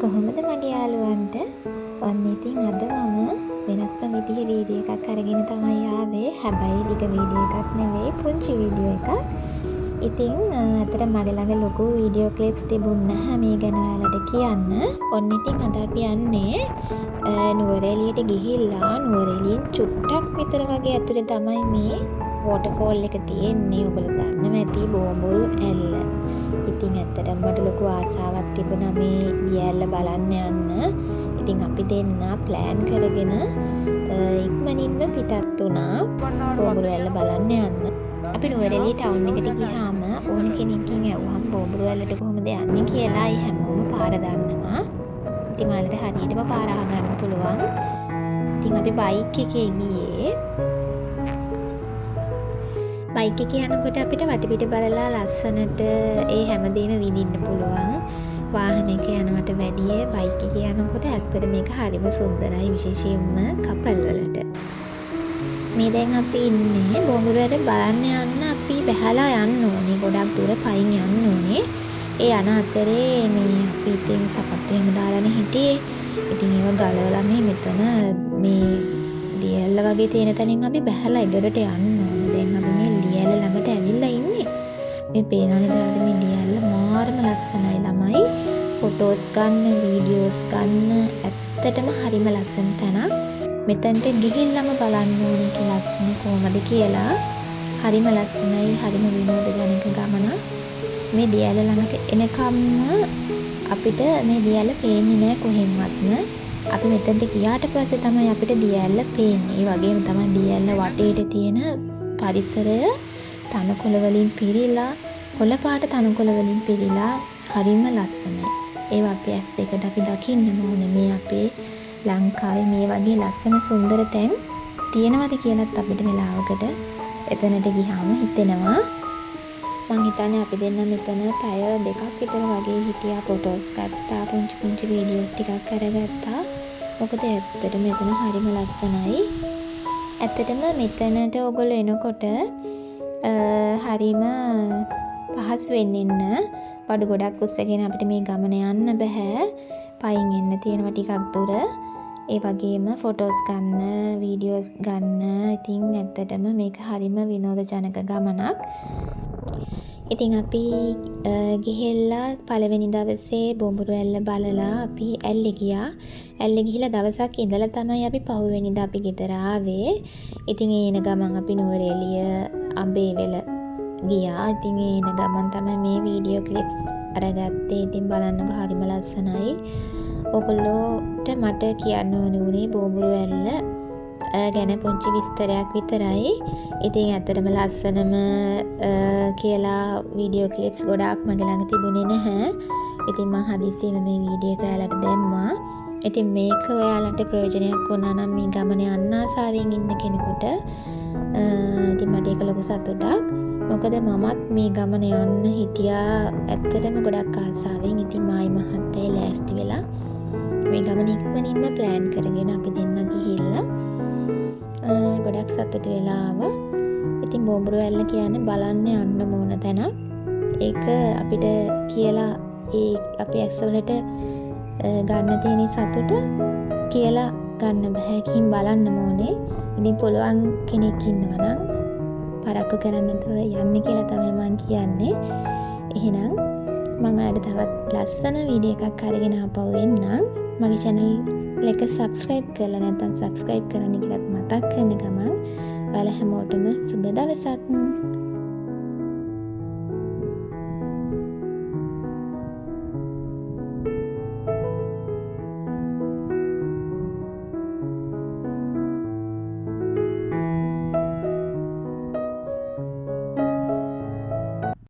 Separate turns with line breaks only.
කොහොමද මගේ යාළුවන්ට? ඔන්න ඉතින් අද මම වෙනස්ම විදිහේ වීඩියෝ එකක් අරගෙන තමයි ආවේ. හැබැයි දිග වීඩියෝ එකක් නෙවෙයි, පුංචි වීඩියෝ එකක්. ඉතින් අතට මගේ ළඟ ලොකු වීඩියෝ ක්ලිප්ස් තිබුණ නැහැ මේ ගැන ඔයාලට කියන්න. ඔන්න ඉතින් අද අපි යන්නේ නුවරඑළියට ගිහිල්ලා නුවරඑළියෙන් චුට්ටක් විතර වගේ ඇතුලේ තමයි මේ වෝටර්ෆෝල් එක තියෙන්නේ. ඔයගොල්ලෝ දන්නවා ඇති බෝඹුරු ඇල්ල. ඉතින් ඇත්තටම මට ලොකු ආසාවක් තිබුණා මේ දිය ඇල්ල බලන්න යන්න. ඉතින් අපි දෙන්න ප්ලෑන් කරගෙන ඉක්මනින්ම පිටත් වුණා බෝඹුරු ඇල්ල බලන්න යන්න. අපි නුවරඑළිය ටවුන් එකට ගියාම ඕන කෙනෙක්ගෙන් ඇහුවම බෝඹුරු ඇල්ලට කොහොමද යන්නේ කියලා අය හැමෝම පාර දන්නවා. ඉතින් ඔයාලට හරියටම පාර අහගන්න පුළුවන්. ඉතින් අපි බයික් එකේ ගියේ. බයික් එකේ යනකොට අපිට වටපිට බලලා ලස්සනට ඒ හැමදේම විඳින්න පුළුවන්. වාහනයක යනවට වැඩිය බයික් එකේ යනකොට ඇත්තට මේක හරිම සුන්දරයි, විශේෂයෙන්ම කපල් වලට. මේ දැන් අපි ඉන්නේ බෝඹුරු ඇල්ල බලන්න යන්න අපි බැහැලා යන්න ඕනේ. ගොඩක් දුර පයින් යන්න ඕනේ. ඒ යන අතරේ මේ අපි ඉතින් සපත්තු එහෙම දාලානේ හිටියේ. ඉතින් ඒව ගලවලා මෙතන මේ දිය ඇල්ල වගේ තියෙන තැනින් අපි බැහැලා ඉඩරට යන්න ඕනේ. දැන් අපි මේ දිය ඇල්ල ළඟට ඇවිල්ලා ඉන්නේ. මේ පේනවනේ දැන් මේ දිය ඇල්ල මාරම ලස්සනයි. ළමයි ෆොටෝස් ගන්න, වීඩියෝස් ගන්න ඇත්තටම හරිම ලස්සන තැනක්. මෙතනට ගිහිල්ලාම බලන්න ඕනේ කි ලස්සන කොහමද කියලා. හරිම ලස්සනයි, හරිම විනෝදජනක ගමනක්. මේ දිය ඇල්ල ළඟට එනකම්ම අපිට මේ දිය ඇල්ල පේන්නේ නැහැ කොහෙන්වත්ම. අපි මෙතනට ගියාට පස්සේ තමයි අපිට දිය ඇල්ල පේන්නේ. ඒ වගේම තමයි දිය ඇල්ල වටේට තියෙන පරිසරය තනකොළ වලින් පිරීලා, කොළ පාට තනකොළ වලින් පිරීලා හරිම ලස්සනයි. ඒවා අපේ ඇස් දෙකට අපි දකින්න ඕනේ. මේ අපේ ලංකාවේ මේ වගේ ලස්සන සුන්දර තැන් තියෙනවද කියලාත් අපිට වෙලාවකට එතනට ගියාම හිතෙනවා. මං හිතන්නේ අපි දෙන්න මෙතන පැය දෙකක් විතර වගේ හිටියා. ෆොටෝස් ගත්තා, පුංචි වීඩියෝස් ටිකක් අරගත්තා. මොකද ඇත්තටම මෙතන හරිම ලස්සනයි. ඇත්තටම මෙතනට ඔයගොල්ලෝ එනකොට හරිම පහසුවෙන් එන්න. බඩු ගොඩක් උස්සගෙන අපිට මේ ගමන යන්න බෑ. පයින් එන්න තියෙනවා ටිකක් දුර. ඒ වගේම ෆොටෝස් ගන්න, වීඩියෝස් ගන්න. ඉතින් ඇත්තටම මේක හරිම විනෝදජනක ගමනක්. ඉතින් අපි ගිහිල්ලා පළවෙනි දවසේ බෝඹුරු ඇල්ල බලලා අපි ඇල්ලේ ගියා. ඇල්ලේ ගිහිල්ලා දවසක් ඉඳලා තමයි අපි පහුවෙනිදා අපි ගෙදර ආවේ. ඉතින් ඒ එන ගමන් අපි නුවරඑළිය අඹේවැල ගියා. ඉතින් ඒ එන ගමන් තමයි මේ වීඩියෝ ක්ලිප්ස් අරගත්තේ. ඉතින් බලන්නකො හරිම ලස්සනයි. ඔයගොල්ලෝට මට කියන්න ඕනේ බෝඹුරු ඇල්ල ගැන පුංචි විස්තරයක් විතරයි. ඉතින් ඇත්තටම ලස්සනම කියලා වීඩියෝ ක්ලිප්ස් ගොඩාක් මගේ ළඟ තිබුණේ නැහැ. ඉතින් මම හදිස්සියෙම මේ වීඩියෝ එක ඔයාලට දැම්මා. ඉතින් මේක ඔයාලට ප්‍රයෝජනයක් වුණා නම් මේ ගමනේ යන්න ආසාවෙන් ඉන්න කෙනෙකුට ඉතින් මට ඒක ලොකු සතුටක්. මොකද මමත් මේ ගමන යන්න හිටියා ඇත්තටම ගොඩක් ආසාවෙන්. ඉතින් මායි මහත්තයයි ලෑස්ති වෙලා මේ ගමන ඉක්මනින්ම ප්ලෑන් කරගෙන අපි දෙන්න ගිහිල්ලා ගොඩක් සතුට වෙලා ආවා. ඉතින් බෝඹුරු ඇල්ල කියන්නේ බලන්න යන්න ඕන තැනක්. ඒක අපිට කියලා ඒ අපේ ඇස්වලට ගන්න තියෙන සතුට කියලා ගන්න බෑ. කින් බලන්න ඕනේ. ඉතින් පුළුවන් කෙනෙක් ඉන්නවා නම් පරක්කු කරන්න නැතුව යන්න කියලා තමයි මම කියන්නේ. එහෙනම් මම ආයෙත් තවත් ලස්සන වීඩියෝ එකක් අරගෙන ආපහු එන්නම්. මගේ channel එක subscribe කරලා නැත්නම් subscribe කරන්න කියලා මතක් කරන ගමන් ඔයාලා හැමෝටම සුබ දවසක්.